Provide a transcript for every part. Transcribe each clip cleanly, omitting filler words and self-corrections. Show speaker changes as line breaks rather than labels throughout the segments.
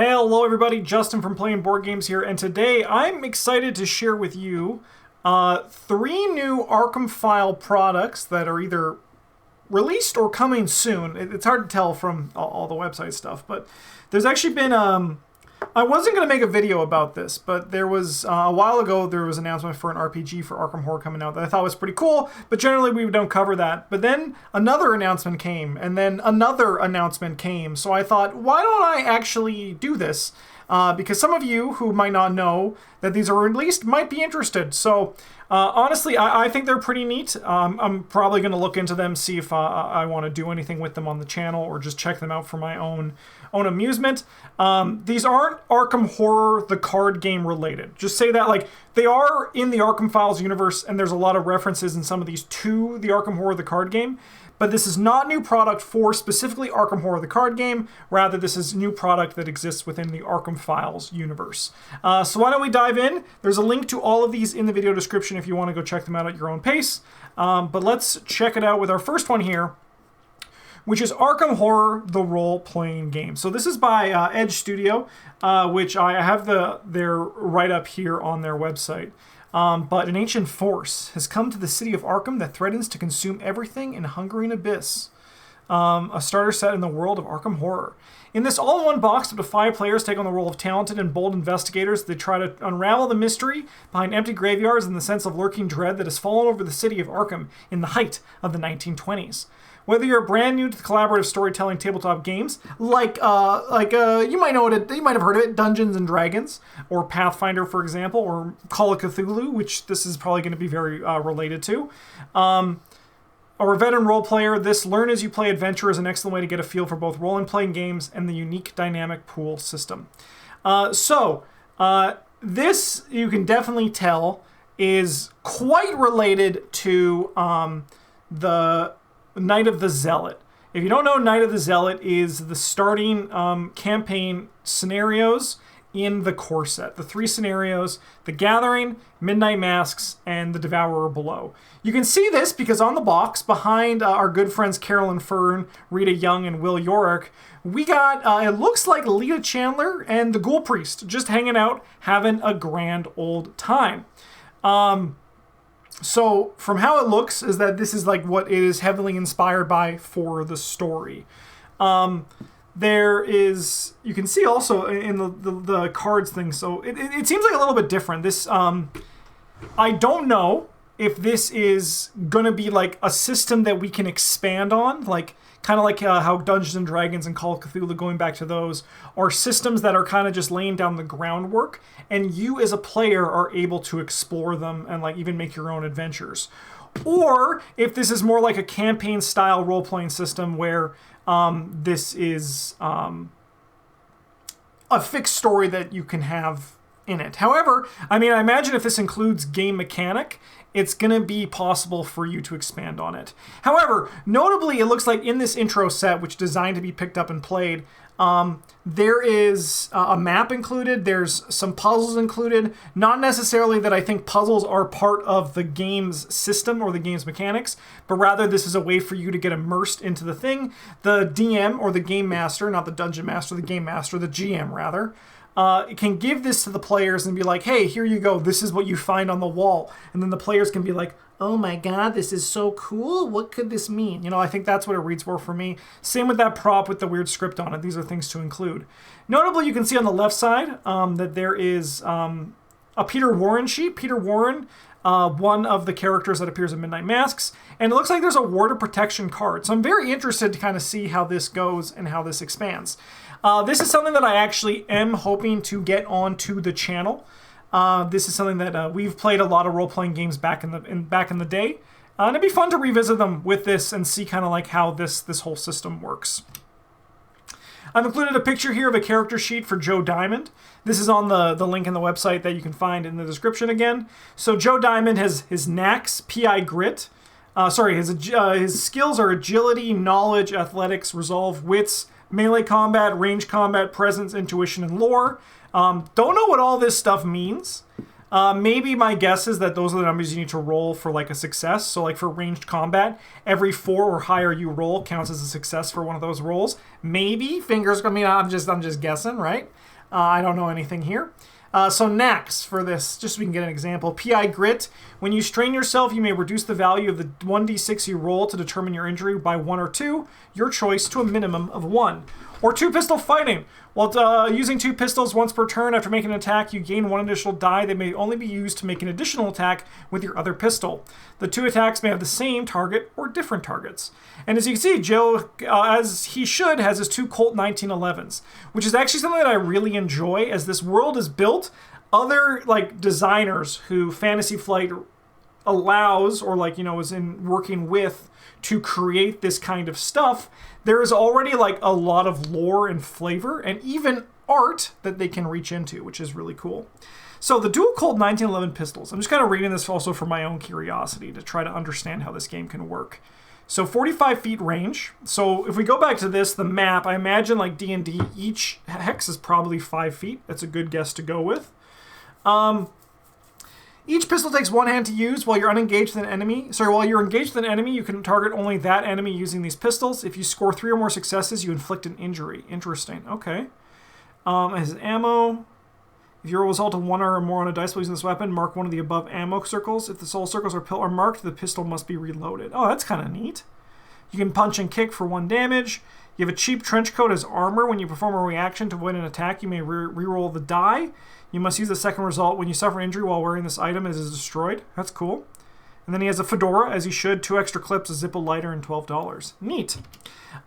Hello everybody, Justin from Playing Board Games here, and today I'm excited to share with you 3 new Arkham File products that are either released or coming soon. It's hard to tell from all the website stuff, but there's actually been, I wasn't going to make a video about this, but there was, a while ago, there was an announcement for an RPG for Arkham Horror coming out that I thought was pretty cool, but generally we don't cover that. But then another announcement came, and then another announcement came, so I thought, why don't I actually do this? Because some of you who might not know that these are released might be interested. So honestly, I think they're pretty neat. I'm probably going to look into them, see if I want to do anything with them on the channel or just check them out for my own amusement. These aren't Arkham Horror, the card game related. Just say that, like, they are in the Arkham Files universe, and there's a lot of references in some of these to the Arkham Horror, the card game. But this is not new product for specifically Arkham Horror, the card game. Rather, this is new product that exists within the Arkham Files universe. So why don't we dive in? There's a link to all of these in the video description if you want to go check them out at your own pace. But let's check it out with our first one here, which is Arkham Horror, the role-playing game. So this is by Edge Studio, which I have their write-up here on their website. But an ancient force has come to the city of Arkham that threatens to consume everything in hungering abyss. A starter set in the world of Arkham Horror. In this all-in-one box, up to 5 players take on the role of talented and bold investigators. They try to unravel the mystery behind empty graveyards and the sense of lurking dread that has fallen over the city of Arkham in the height of the 1920s. Whether you're brand new to the collaborative storytelling tabletop games, like you might know it, you might have heard of it, Dungeons and Dragons, or Pathfinder, for example, or Call of Cthulhu, which this is probably going to be very related to, or a veteran role player, this Learn As You Play adventure is an excellent way to get a feel for both role and playing games and the unique dynamic pool system. This, you can definitely tell, is quite related to the Night of the Zealot. If you don't know, Night of the Zealot is the starting campaign scenarios in the core set. The 3 scenarios: The Gathering, Midnight Masks, and The Devourer Below. You can see this because on the box, behind our good friends Carolyn Fern, Rita Young, and Will Yorick, we got, it looks like Leah Chandler and the Ghoul Priest just hanging out, having a grand old time. So from how it looks is that this is like what it is heavily inspired by for the story. There is, you can see also in the cards thing, so it seems like a little bit different. This, I don't know if this is going to be like a system that we can expand on, like kind of like how Dungeons and Dragons and Call of Cthulhu, going back to those, are systems that are kind of just laying down the groundwork, and you as a player are able to explore them and like even make your own adventures. Or if this is more like a campaign style role-playing system where this is a fixed story that you can have in it. However, I mean, I imagine if this includes game mechanic, it's going to be possible for you to expand on it. However, notably, it looks like in this intro set, which is designed to be picked up and played, there is a map included, there's some puzzles included. Not necessarily that I think puzzles are part of the game's system or the game's mechanics, but rather this is a way for you to get immersed into the thing. The DM, or the Game Master, not the Dungeon Master, the Game Master, the GM rather, can give this to the players and be like, hey, here you go, this is what you find on the wall. And then the players can be like, oh my god, this is so cool, what could this mean? You know, I think that's what it reads for me. Same with that prop with the weird script on it. These are things to include. Notably, you can see on the left side that there is a Peter Warren sheet. Peter Warren, one of the characters that appears in Midnight Masks, and it looks like there's a Ward of Protection card. So I'm very interested to kind of see how this goes and how this expands. This is something that I actually am hoping to get onto the channel. This is something that we've played a lot of role-playing games back in the day, and it'd be fun to revisit them with this and see kind of like how this whole system works. I've included a picture here of a character sheet for Joe Diamond. This is on the link in the website that you can find in the description again. So Joe Diamond has his knacks, PI grit. His skills are agility, knowledge, athletics, resolve, wits, melee combat, range combat, presence, intuition, and lore. Don't know what all this stuff means. Maybe my guess is that those are the numbers you need to roll for like a success. So like for ranged combat, every 4 or higher you roll counts as a success for one of those rolls. Maybe, fingers, I mean, I'm just guessing, right? I don't know anything here. So next, for this, just so we can get an example, PI Grit. When you strain yourself, you may reduce the value of the 1d6 you roll to determine your injury by 1 or 2, your choice, to a minimum of 1. Or 2-pistol fighting. While using 2 pistols once per turn after making an attack, you gain 1 additional die that may only be used to make an additional attack with your other pistol. The 2 attacks may have the same target or different targets. And as you can see, Joe, as he should, has his 2 Colt 1911s, which is actually something that I really enjoy. As this world is built, other like designers who Fantasy Flight allows, or like, you know, is in working with to create this kind of stuff, there is already like a lot of lore and flavor and even art that they can reach into, which is really cool. So the dual Colt 1911 pistols, I'm just kind of reading this also for my own curiosity to try to understand how this game can work. So 45 feet range. So if we go back to this, the map, I imagine like D&D, each hex is probably 5 feet. That's a good guess to go with. Each pistol takes 1 hand to use while you're engaged with an enemy. While you're engaged with an enemy, you can target only that enemy using these pistols. If you score 3 or more successes, you inflict an injury. Interesting. Okay. It has ammo. If you roll a result of 1 or more on a dice while using this weapon, mark one of the above ammo circles. If the soul circles are marked, the pistol must be reloaded. Oh, that's kind of neat. You can punch and kick for 1 damage. You have a cheap trench coat as armor. When you perform a reaction to avoid an attack, you may re-roll the die. You must use the second result when you suffer injury while wearing this item as it is destroyed. That's cool. And then he has a fedora, as he should, 2 extra clips, a Zippo lighter, and $12. Neat.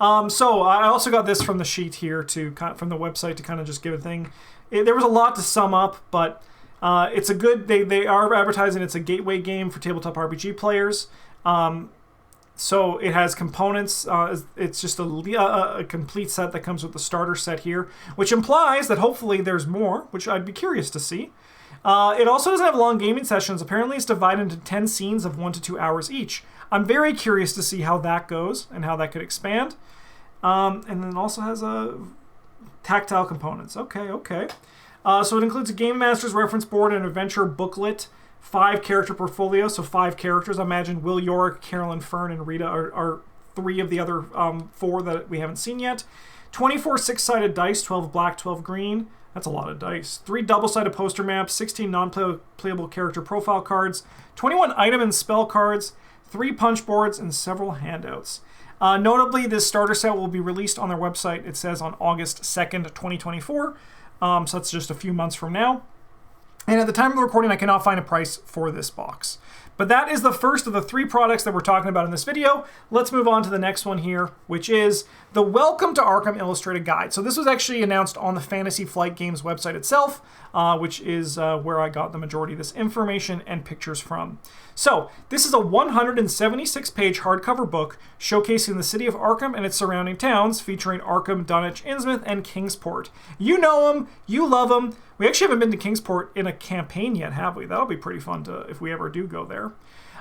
So I also got this from the sheet here, from the website, to kind of just give a thing. There was a lot to sum up, but it's a good... They are advertising it's a gateway game for tabletop RPG players. So it has components. It's just a complete set that comes with the starter set here, which implies that hopefully there's more, which I'd be curious to see. It also doesn't have long gaming sessions. Apparently it's divided into 10 scenes of 1 to 2 hours each. I'm very curious to see how that goes and how that could expand. And then it also has tactile components. Okay. So it includes a Game Master's reference board and adventure booklet, 5 character portfolio, so 5 characters. I imagine Will Yorick, Carolyn Fern, and Rita are 3 of the other 4 that we haven't seen yet. 24 6-sided dice, 12 black, 12 green. That's a lot of dice. 3 double-sided poster maps, 16 non-playable character profile cards, 21 item and spell cards, 3 punch boards, and several handouts. Notably, this starter set will be released on their website, it says, on August 2nd, 2024. So that's just a few months from now. And at the time of the recording, I cannot find a price for this box. But that is the first of the 3 products that we're talking about in this video. Let's move on to the next one here, which is the Welcome to Arkham Illustrated Guide. So this was actually announced on the Fantasy Flight Games website itself, which is where I got the majority of this information and pictures from. So this is a 176-page hardcover book showcasing the city of Arkham and its surrounding towns, featuring Arkham, Dunwich, Innsmouth, and Kingsport. You know them, you love them. We actually haven't been to Kingsport in a campaign yet, have we? That'll be pretty fun if we ever do go there.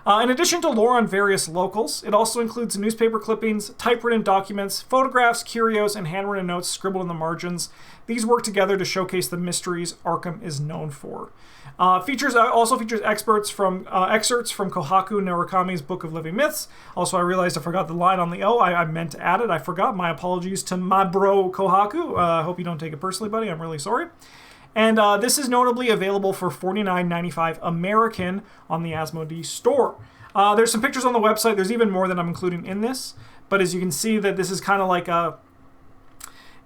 In addition to lore on various locals, it also includes newspaper clippings, typewritten documents, photographs, curios, and handwritten notes scribbled in the margins. These work together to showcase the mysteries Arkham is known for. Also features excerpts from Kohaku Murakami's Book of Living Myths. Also, I realized I forgot the line on the O. I meant to add it. I forgot. My apologies to my bro Kohaku. I hope you don't take it personally, buddy. I'm really sorry. And this is notably available for $49.95 American on the Asmodee store. There's some pictures on the website. There's even more that I'm including in this. But as you can see, that this is kind of like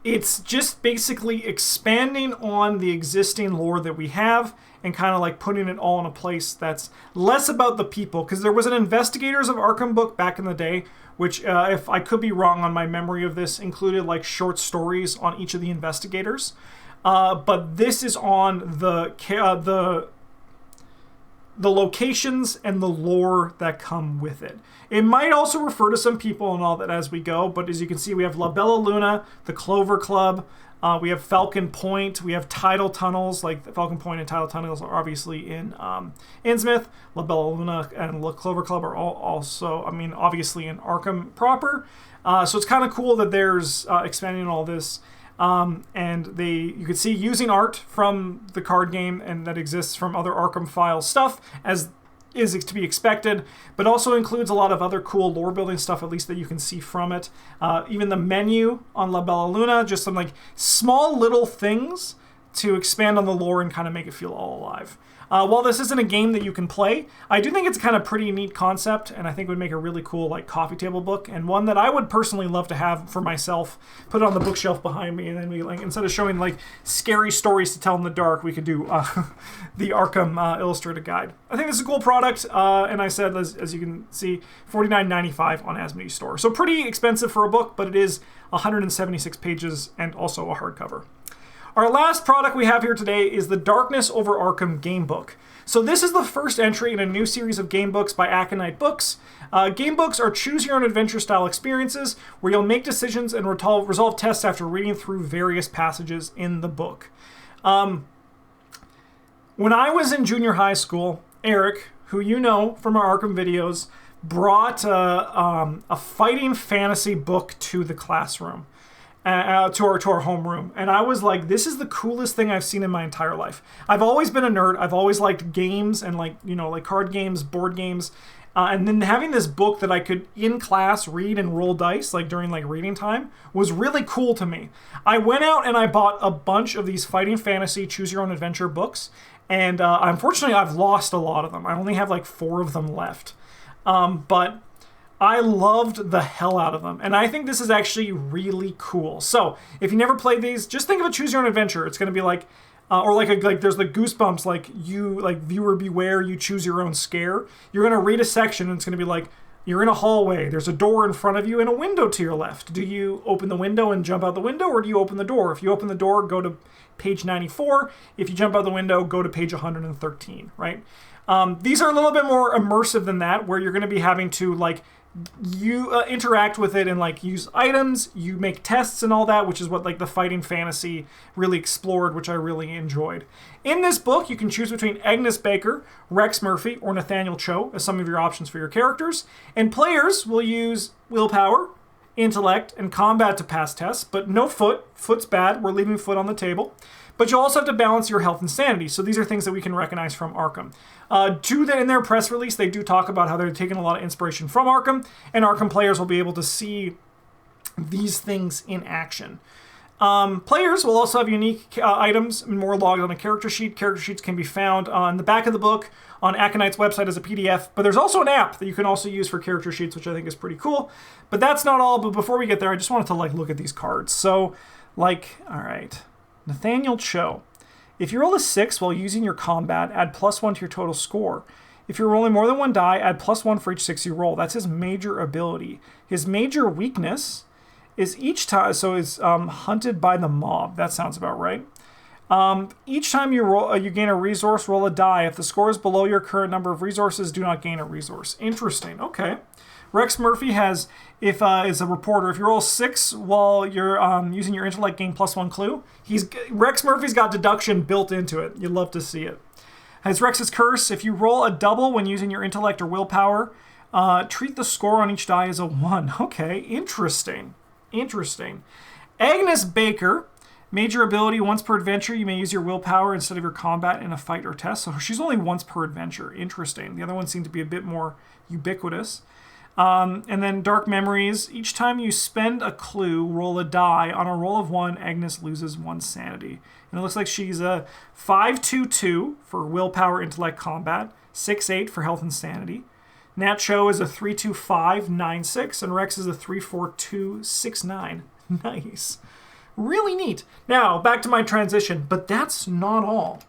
it's just basically expanding on the existing lore that we have and kind of like putting it all in a place that's less about the people. Because there was an Investigators of Arkham book back in the day, which, if I could be wrong on my memory of this, included like short stories on each of the investigators. But this is on the locations and the lore that come with it. It might also refer to some people and all that as we go, but as you can see, we have La Bella Luna, the Clover Club, we have Falcon Point, we have tidal tunnels, like the Falcon Point and tidal tunnels are obviously in Innsmouth. La Bella Luna and La Clover Club are also, obviously in Arkham proper. So it's kind of cool that there's expanding all this. And you could see using art from the card game and that exists from other Arkham Files stuff, as is to be expected, but also includes a lot of other cool lore building stuff, at least that you can see from it. Even the menu on La Bella Luna, just some like small little things to expand on the lore and kind of make it feel all alive. While this isn't a game that you can play, I do think it's kind of pretty neat concept, and I think it would make a really cool like coffee table book, and one that I would personally love to have for myself. Put it on the bookshelf behind me, and then we like instead of showing like scary stories to tell in the dark, we could do the Arkham Illustrated Guide. I think this is a cool product, and I said as you can see, $49.95 on Asmodee Store. So pretty expensive for a book, but it is 176 pages and also a hardcover. Our last product we have here today is the Darkness Over Arkham game book. So this is the first entry in a new series of game books by Aconite Books. Game books are choose-your-own-adventure style experiences where you'll make decisions and resolve tests after reading through various passages in the book. When I was in junior high school, Eric, who you know from our Arkham videos, brought a fighting fantasy book to the classroom. To our homeroom, and I was like, this is the coolest thing I've seen in my entire life. I've always been a nerd. I've always liked games and like card games, board games, and then having this book that I could in class read and roll dice like during like reading time was really cool to me. I went out and I bought a bunch of these fighting fantasy choose your own adventure books, and unfortunately I've lost a lot of them. I only have like 4 of them left, but I loved the hell out of them, and I think this is actually really cool. So if you never played these, just think of a choose your own adventure. It's going to be like, or like there's the Goosebumps, like viewer beware, you choose your own scare. You're going to read a section, and it's going to be like, you're in a hallway, there's a door in front of you and a window to your left. Do you open the window and jump out the window, or do you open the door? If you open the door, go to page 94. If you jump out the window, go to page 113, right? These are a little bit more immersive than that, where you're going to be having to like, you interact with it and like use items, you make tests and all that, which is what like the fighting fantasy really explored, which I really enjoyed. In this book, you can choose between Agnes Baker, Rex Murphy, or Nathaniel Cho as some of your options for your characters, and players will use willpower, intellect, and combat to pass tests, but no foot. Foot's bad, we're leaving foot on the table. But you also have to balance your health and sanity. So these are things that we can recognize from Arkham. In their press release, they do talk about how they're taking a lot of inspiration from Arkham, and Arkham players will be able to see these things in action. Players will also have unique items and more logged on a character sheet. Character sheets can be found on the back of the book on Aconite's website as a PDF, but there's also an app that you can also use for character sheets, which I think is pretty cool. But that's not all. But before we get there, I just wanted to like look at these cards. So, like, all right. Nathaniel Cho. If you roll a 6 while using your combat, add +1 to your total score. If you're rolling more than 1 die, add +1 for each 6 you roll. That's his major ability. His major weakness is each time, so is hunted by the mob. That sounds about right. Each time you roll, you gain a resource, roll a die. If the score is below your current number of resources, do not gain a resource. Interesting. Okay. Rex Murphy has, is a reporter. If you roll 6 while you're using your intellect, gain +1 clue. Rex Murphy's got deduction built into it. You'd love to see it. Has Rex's curse. If you roll a double when using your intellect or willpower, treat the score on each die as a 1. Okay, interesting. Agnes Baker. Major ability, once per adventure, you may use your willpower instead of your combat in a fight or test. So she's only once per adventure. Interesting. The other ones seem to be a bit more ubiquitous. And then Dark Memories. Each time you spend a clue, roll a die. On a roll of 1, Agnes loses 1 sanity. And it looks like she's a 5-2-2 for willpower, intellect, combat. 6-8 for health and sanity. Nat Cho is a 3-2-5-9-6. And Rex is a 3-4-2-6-9. Nice. Really neat. Now, back to my transition, but that's not all.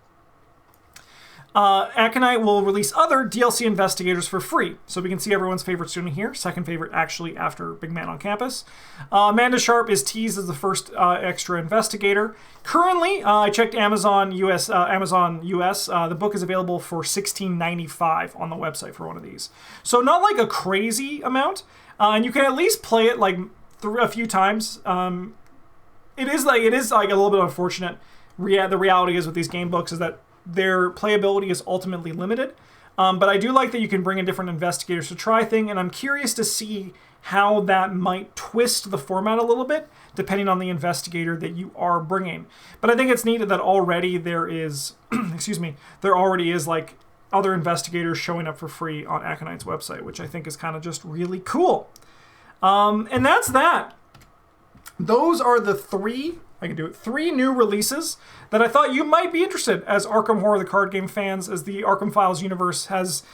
Aconite will release other DLC investigators for free. So we can see everyone's favorite student here. Second favorite, actually, after Big Man on Campus. Amanda Sharp is teased as the first extra investigator. Currently, I checked Amazon US. The book is available for $16.95 on the website for one of these. So not like a crazy amount. And you can at least play it like a few times. It is like a little bit unfortunate. The reality is with these game books is that their playability is ultimately limited. But I do like that you can bring in different investigators to try things, and I'm curious to see how that might twist the format a little bit depending on the investigator that you are bringing. But I think it's neat that already there is, excuse me, there already is like other investigators showing up for free on Aconite's website, which I think is kind of just really cool. And that's that. Those are the three new releases that I thought you might be interested as Arkham Horror the card game fans, as the Arkham Files universe has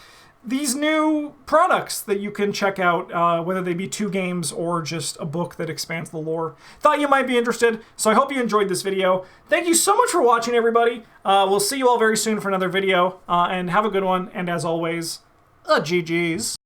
these new products that you can check out, whether they be 2 games or just a book that expands the lore. Thought you might be interested, so I hope you enjoyed this video. Thank you so much for watching, everybody. We'll see you all very soon for another video, and have a good one, and as always, GG's.